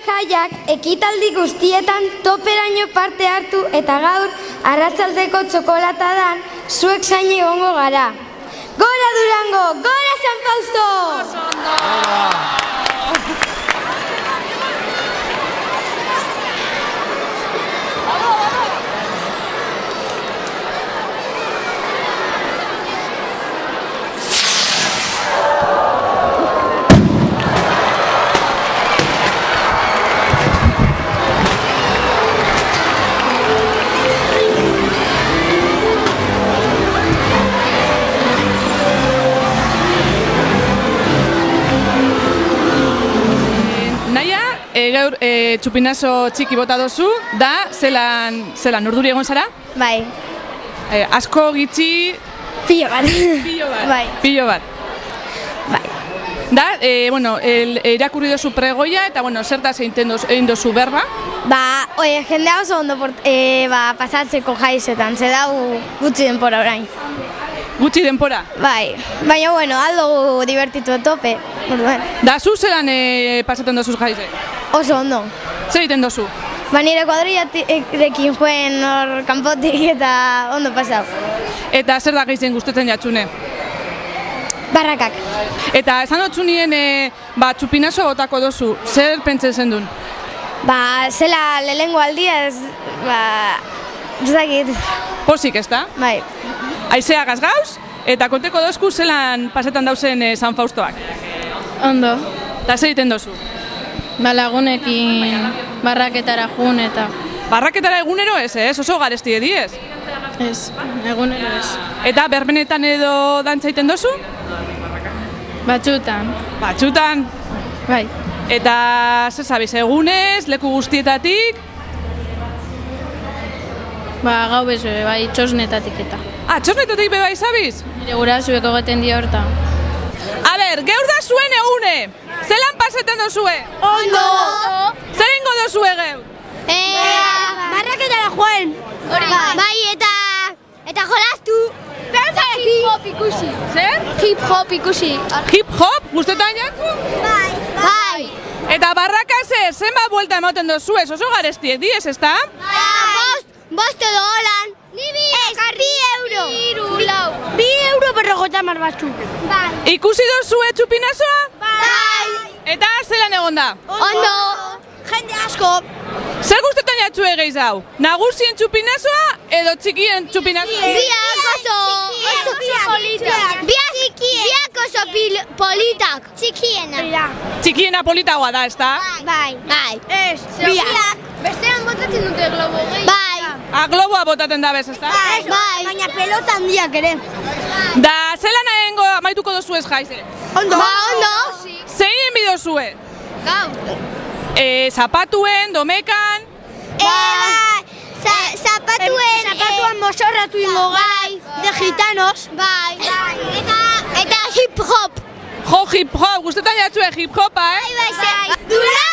jaiak ekitaldi guztietan toperaino parte hartu eta gaur arratsaldeko txokolatadan zuek zain egongo gara. Gora Durango, gora San Fausto! Gaur txupinazo txiki bota dozu, da, zelan urduri egon zara? Bai. Asko gitxi... Pillo bat. Bai. Pillo bat. Bai. Da, irakurri dozu pregoia eta, zertaz egin dozu berba? Jendea oso ondo pasatzeko jaizetan, ze dau gutxi denpora orain. Gutxi denpora? Bai, baina, aldo divertitu tope. Da, zu zelan pasatzen dozuz jaize? Oso ondo. Zer egiten dozu? Nire kuadrillarekin joen hor kanpotik eta ondo pasau. Eta zer da gehien gustatzen jatxune? Barrakak. Eta esan dutzu nien txupinazo botako dozu, zer pentsen zendun? Zela lehengo aldia ez, zagit. Pozik, ez da? Bai. Aizea gazgauz, eta konteko dozku zelan pasetan dauzen San Faustoak? Ondo. Eta zer egiten dozu? Lagunekin barraketara jun eta... Barraketara egunero ez, oso garesti ediez? Ez, egunero ez. Eta berbenetan edo dantza egiten dozu? Batxutan. Batxutan? Bai. Eta zer zabiz, egunez, leku guztietatik? Gau bez, bai, txosnetatik eta. Txosnetatik bebai zabiz? Nire gurasoek egiten di horta. A ber, geur da zuen egune! Zelan pasetan dozue? Ondo! Zer ingo dozue geu? Barraketara joen! Bai, eta jolastu! Hip-hop ikusi! Zer? Hip-hop ikusi! Hip-hop? Gustetan jatzu? Bai! Eta barraka zenbat buelta ematen dozue, oso garestiek diez, ez da? Bost edo holan! Ez, 2 euro! 2 euro berrogota marbatzu! Bai! Ikusi dozue txupinazoa? Bai! Eta zelan egon da? Ondo! Jende asko! Zer gustetan jatzu egeiz hau? Nagusien txupinazoa edo txikien txupinazoa? Biak oso politak! Biak oso politak! Txikiena! Txikiena politagoa da, ez da? Bai! Ez! Biak! Bestean botatzen dute globo gehi! Bai! Globoa botaten da bez, ez da? Bai! Baina pelota handiak ere! Da, zelan egingo amaituko dozu ez jaize? Ondo! Ondo! Zein bidozue? Gau! Zapatuen, domekan? Zapatuan mosorratu ingo gai, de gitanos. Bai! Eta hip-hop! Jo, hip-hop, gustetan jatzue hip-hopa, Bai! Dura!